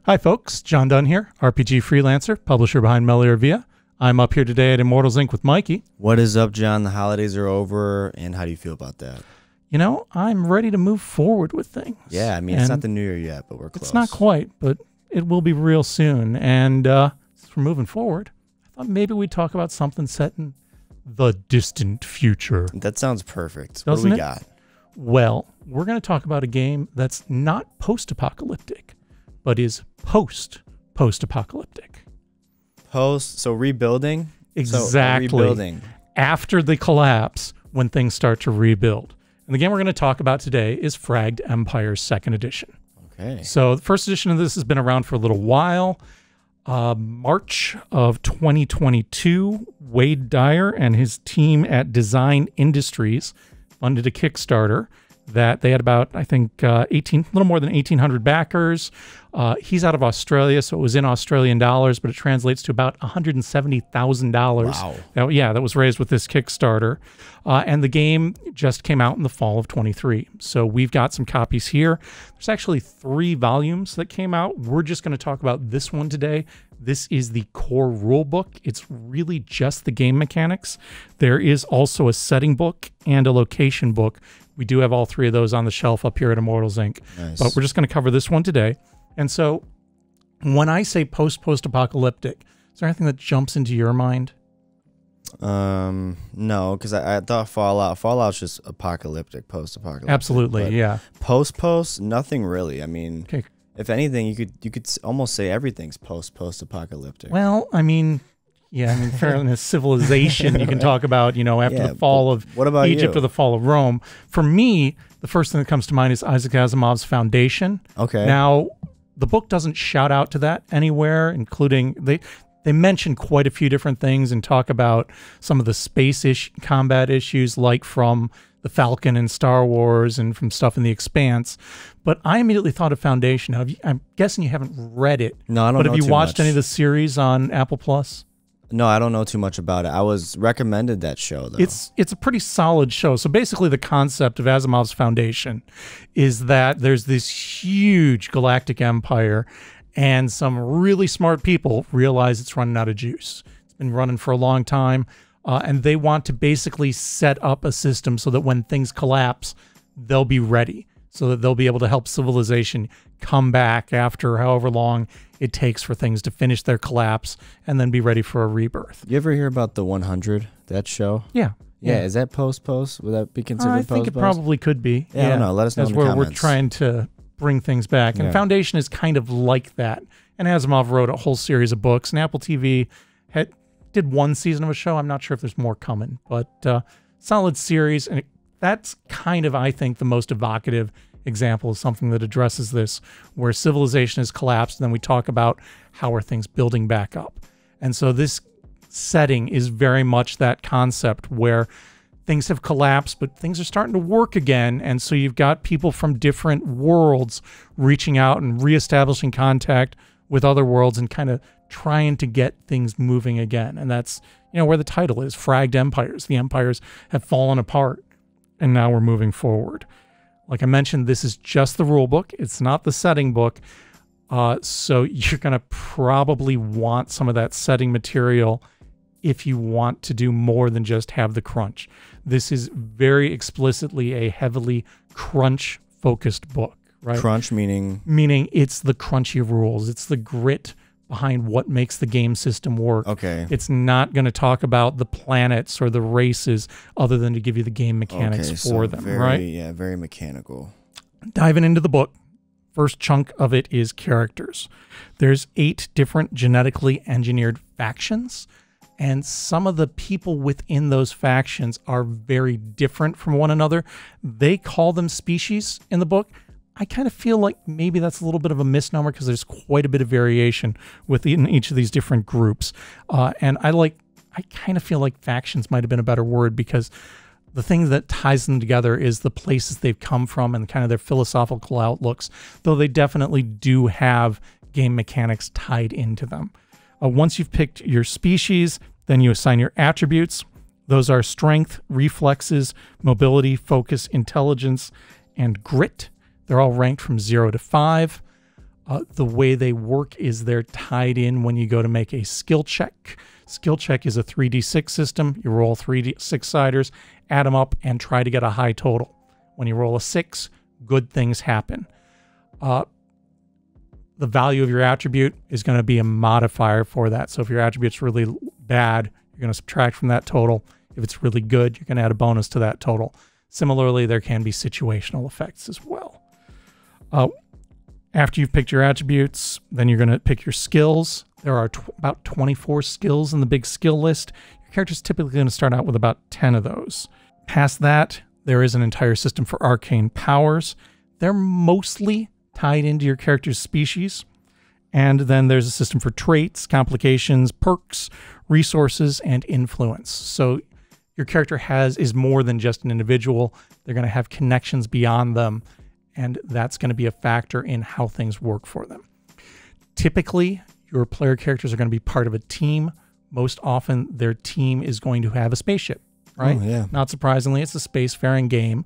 Hi folks, John Dunn here, RPG freelancer, publisher behind Melior. I'm up here today at Immortals Inc. with Mikey. What is up, John? The holidays are over, and how do you feel about that? You know, I'm ready to move forward with things. Yeah, I mean, it's not the new year yet, but we're close. It's not quite, but it will be real soon. And since we're moving forward, I thought maybe we'd talk about something set in the distant future. That sounds perfect. Doesn't what do we it? got? Well, we're going to talk about a game that's not post-apocalyptic, but is post-post-apocalyptic. So rebuilding? Exactly. So rebuilding. After the collapse, when things start to rebuild. And the game we're going to talk about today is Fragged Empires 2nd Edition. Okay. So the first edition of this has been around for a little while. March of 2022, Wade Dyer and his team at Design Industries funded a Kickstarter that they had about, I think, a little more than 1,800 backers. He's out of Australia, so it was in Australian dollars, but it translates to about $170,000. Wow. That was raised with this Kickstarter. And the game just came out in the fall of 23. So we've got some copies here. There's actually 3 volumes that came out. We're just going to talk about this one today. This is the core rule book. It's really just the game mechanics. There is also a setting book and a location book. We do have all 3 of those on the shelf up here at Immortals Inc. Nice. But we're just going to cover this one today. And so when I say post-post-apocalyptic, is there anything that jumps into your mind? No, because I thought Fallout's just apocalyptic, post-apocalyptic. Absolutely, yeah. Post, nothing really. I mean, Okay. if anything, you could almost say everything's post-apocalyptic. Well, I mean, yeah, I mean, fairness, civilization, you can talk about, you know, after the fall of what about Egypt you? or the fall of Rome. For me, the first thing that comes to mind is Isaac Asimov's Foundation. Okay. Now, the book doesn't shout out to that anywhere, including they mention quite a few different things and talk about some of the space combat issues, like from the Falcon in Star Wars and from stuff in The Expanse. But I immediately thought of Foundation. Now, I'm guessing you haven't read it. No, I don't know. But have you watched much. any of the series on Apple Plus? No, I don't know too much about it. I was recommended that show, though. It's a pretty solid show. So basically the concept of Asimov's Foundation is that there's this huge galactic empire and some really smart people realize it's running out of juice. It's been running for a long time, and they want to basically set up a system so that when things collapse, they'll be ready, so that they'll be able to help civilization come back after however long it takes for things to finish their collapse and then be ready for a rebirth. You ever hear about the 100, that show? Yeah. Yeah, is that post-post? Would that be considered I post-post? think it probably could be. Yeah, I don't know. Let us know in the That's where comments. we're trying to bring things back. And Yeah. Foundation is kind of like that. And Asimov wrote a whole series of books, and Apple TV did 1 season of a show. I'm not sure if there's more coming, but solid series. And that's kind of, I think, the most evocative example of something that addresses this, where civilization has collapsed, and then we talk about how are things building back up. And so this setting is very much that concept where things have collapsed, but things are starting to work again. And so you've got people from different worlds reaching out and reestablishing contact with other worlds and kind of trying to get things moving again. And that's, you know, where the title is, Fragged Empires. The empires have fallen apart, and now we're moving forward. Like I mentioned, this is just the rule book. It's not the setting book. So you're going to probably want some of that setting material if you want to do more than just have the crunch. This is very explicitly a heavily crunch-focused book, right? Crunch meaning? Meaning it's the crunchy rules. It's the grit behind what makes the game system work. Okay. It's not going to talk about the planets or the races other than to give you the game mechanics for them, right? Yeah, very mechanical. Diving into the book, first chunk of it is characters. There's 8 different genetically engineered factions, and some of the people within those factions are very different from one another. They call them species in the book. I kind of feel like maybe that's a little bit of a misnomer because there's quite a bit of variation within each of these different groups. And I kind of feel like factions might have been a better word, because the thing that ties them together is the places they've come from and kind of their philosophical outlooks, though they definitely do have game mechanics tied into them. Once you've picked your species, then you assign your attributes. Those are strength, reflexes, mobility, focus, intelligence, and grit. They're all ranked from 0 to 5. The way they work is they're tied in when you go to make a skill check. Skill check is a 3d6 system. You roll 3d6-siders, add them up, and try to get a high total. When you roll a 6, good things happen. The value of your attribute is going to be a modifier for that. So if your attribute's really bad, you're going to subtract from that total. If it's really good, you're going to add a bonus to that total. Similarly, there can be situational effects as well. After you've picked your attributes, then you're going to pick your skills. There are about 24 skills in the big skill list. Your character's typically going to start out with about 10 of those. Past that, there is an entire system for arcane powers. They're mostly tied into your character's species. And then there's a system for traits, complications, perks, resources, and influence. So your character is more than just an individual. They're going to have connections beyond them, and that's going to be a factor in how things work for them. Typically, your player characters are going to be part of a team. Most often, their team is going to have a spaceship, right? Oh, yeah. Not surprisingly, it's a spacefaring game.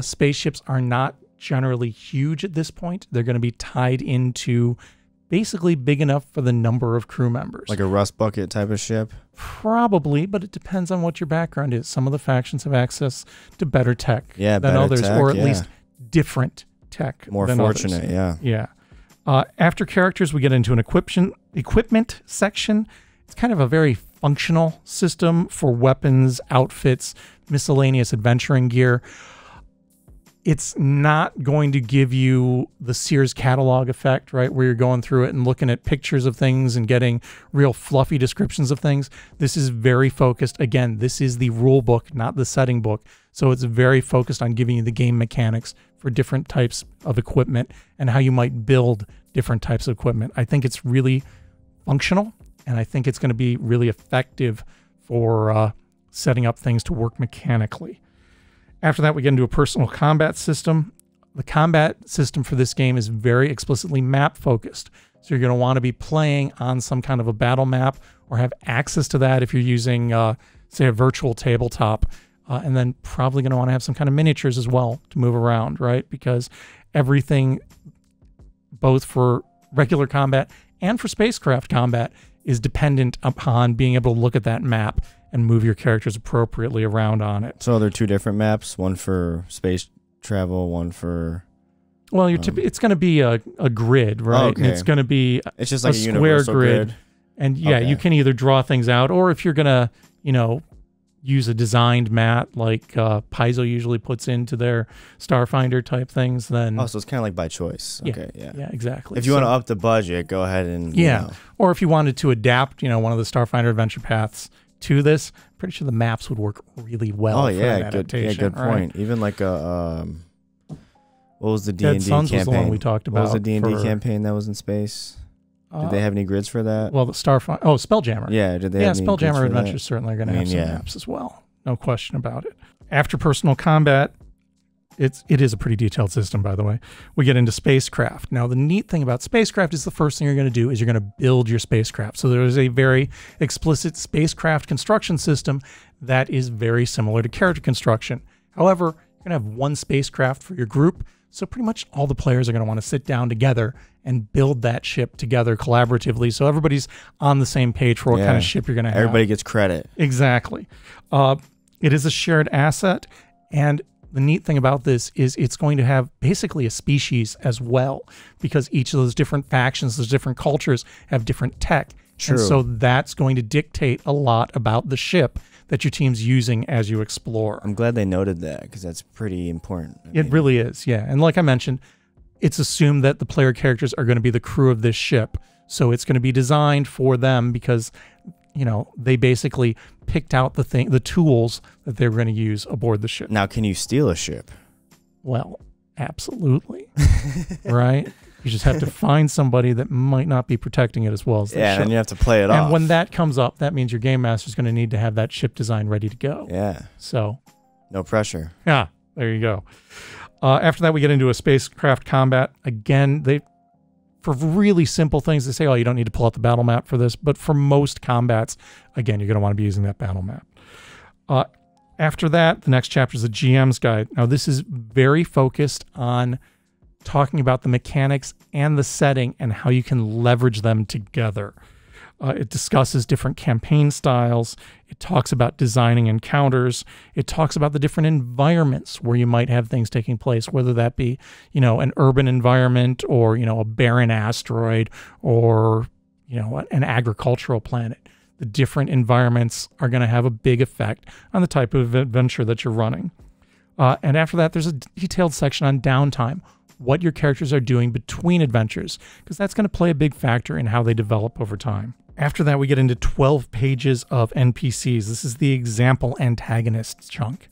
Spaceships are not generally huge at this point. They're going to be tied into basically big enough for the number of crew members. Like a rust bucket type of ship? Probably, but it depends on what your background is. Some of the factions have access to better tech than better others, tech, or at least different tech. More than fortunate, others. Yeah. After characters, we get into an equipment section. It's kind of a very functional system for weapons, outfits, miscellaneous adventuring gear. It's not going to give you the Sears catalog effect, right, where you're going through it and looking at pictures of things and getting real fluffy descriptions of things. This is very focused. Again, this is the rule book, not the setting book. So it's very focused on giving you the game mechanics for different types of equipment and how you might build different types of equipment. I think it's really functional, and I think it's going to be really effective for setting up things to work mechanically. After that, we get into a personal combat system. The combat system for this game is very explicitly map-focused. So you're going to want to be playing on some kind of a battle map or have access to that if you're using, say, a virtual tabletop. And then probably going to want to have some kind of miniatures as well to move around, right? Because everything, both for regular combat and for spacecraft combat, is dependent upon being able to look at that map and move your characters appropriately around on it. So there are two different maps, one for space travel, one for... Well, it's going to be a grid, right? Okay. And it's going to be it's just like a square grid. And yeah, you can either draw things out, or if you're going to, use a designed map like Paizo usually puts into their Starfinder type things, then... Oh, so it's kind of like by choice. Yeah, Okay, yeah. Yeah, exactly. If you want to up the budget, go ahead and... Yeah, or if you wanted to adapt, one of the Starfinder adventure paths to this, I'm pretty sure the maps would work really well for an adaptation. Good point. Right? Even like a... what was the D&D Dead Suns campaign? was the one we talked about. What was the D&D campaign that was in space? Did they have any grids for that? Well, the Starfinder... Oh, Spelljammer. Yeah, did they have any grids Spelljammer for Adventures that? certainly are going to have some maps as well. No question about it. After personal combat, it is a pretty detailed system, by the way. We get into spacecraft. Now, the neat thing about spacecraft is the first thing you're going to do is you're going to build your spacecraft. So there is a very explicit spacecraft construction system that is very similar to character construction. However, you're going to have one spacecraft for your group. So pretty much all the players are going to want to sit down together and build that ship together collaboratively. So everybody's on the same page for what kind of ship you're going to have. Everybody gets credit. Exactly. It is a shared asset. And the neat thing about this is it's going to have basically a species as well, because each of those different factions, those different cultures have different tech. True. And so that's going to dictate a lot about the ship that your team's using as you explore. I'm glad they noted that, because that's pretty important. It really is, yeah. And like I mentioned, it's assumed that the player characters are going to be the crew of this ship. So it's going to be designed for them because, they basically picked out the tools that they were going to use aboard the ship. Now, can you steal a ship? Well, absolutely. Right? You just have to find somebody that might not be protecting it as well as the ship. And you have to play it off. And when that comes up, that means your game master is going to need to have that ship design ready to go. Yeah. So. No pressure. Yeah, there you go. After that, we get into a spacecraft combat. Again, for really simple things, they say, oh, you don't need to pull out the battle map for this. But for most combats, again, you're going to want to be using that battle map. After that, the next chapter is the GM's guide. Now, this is very focused on talking about the mechanics and the setting and how you can leverage them together. It discusses different campaign styles. It talks about designing encounters. It talks about the different environments where you might have things taking place, whether that be, an urban environment or, a barren asteroid or, an agricultural planet. The different environments are going to have a big effect on the type of adventure that you're running. And after that, there's a detailed section on downtime, what your characters are doing between adventures, because that's going to play a big factor in how they develop over time. After that, we get into 12 pages of NPCs. This is the example antagonist chunk.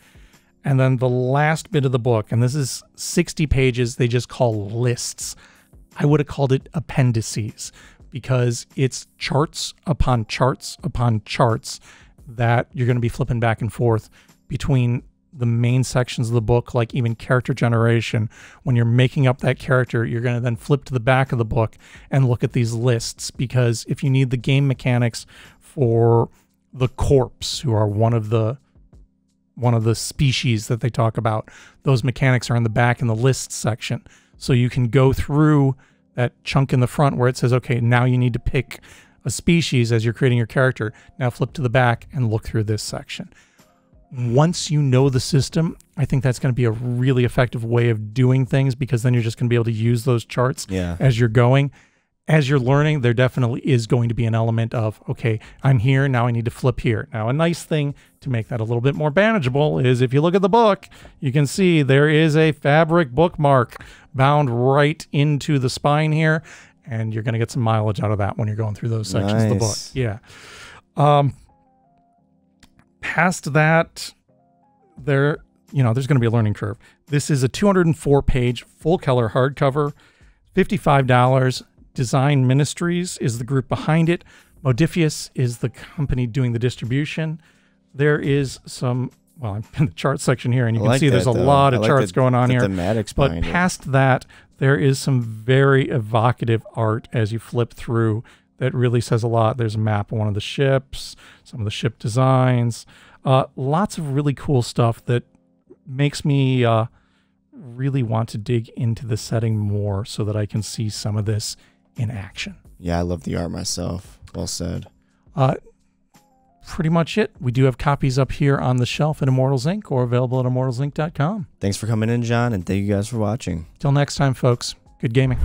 And then the last bit of the book, and this is 60 pages, they just call lists. I would have called it appendices because it's charts upon charts upon charts that you're going to be flipping back and forth between the main sections of the book, like even character generation. When you're making up that character, you're going to then flip to the back of the book and look at these lists, because if you need the game mechanics for the corpse, who are one of the species that they talk about, those mechanics are in the back in the lists section. So you can go through that chunk in the front where it says, okay, now you need to pick a species as you're creating your character. Now flip to the back and look through this section. Once you know the system, I think that's going to be a really effective way of doing things, because then you're just going to be able to use those charts as you're going. As you're learning, there definitely is going to be an element of, okay, I'm here, now I need to flip here. Now, a nice thing to make that a little bit more manageable is if you look at the book, you can see there is a fabric bookmark bound right into the spine here, and you're going to get some mileage out of that when you're going through those sections of the book. Yeah. Past that, there's going to be a learning curve. This is a 204-page full color hardcover, $55. Design Ministries is the group behind it. Modifius is the company doing the distribution. There is some, well, I'm in the chart section here, and you can see there's a lot of charts going on here. But past that, there is some very evocative art as you flip through that really says a lot. There's a map of one of the ships, some of the ship designs, lots of really cool stuff that makes me really want to dig into the setting more so that I can see some of this in action. Yeah, I love the art myself. Well said. Pretty much it. We do have copies up here on the shelf at Immortals Inc. or available at immortalsinc.com. Thanks for coming in, John, and thank you guys for watching. Till next time, folks. Good gaming.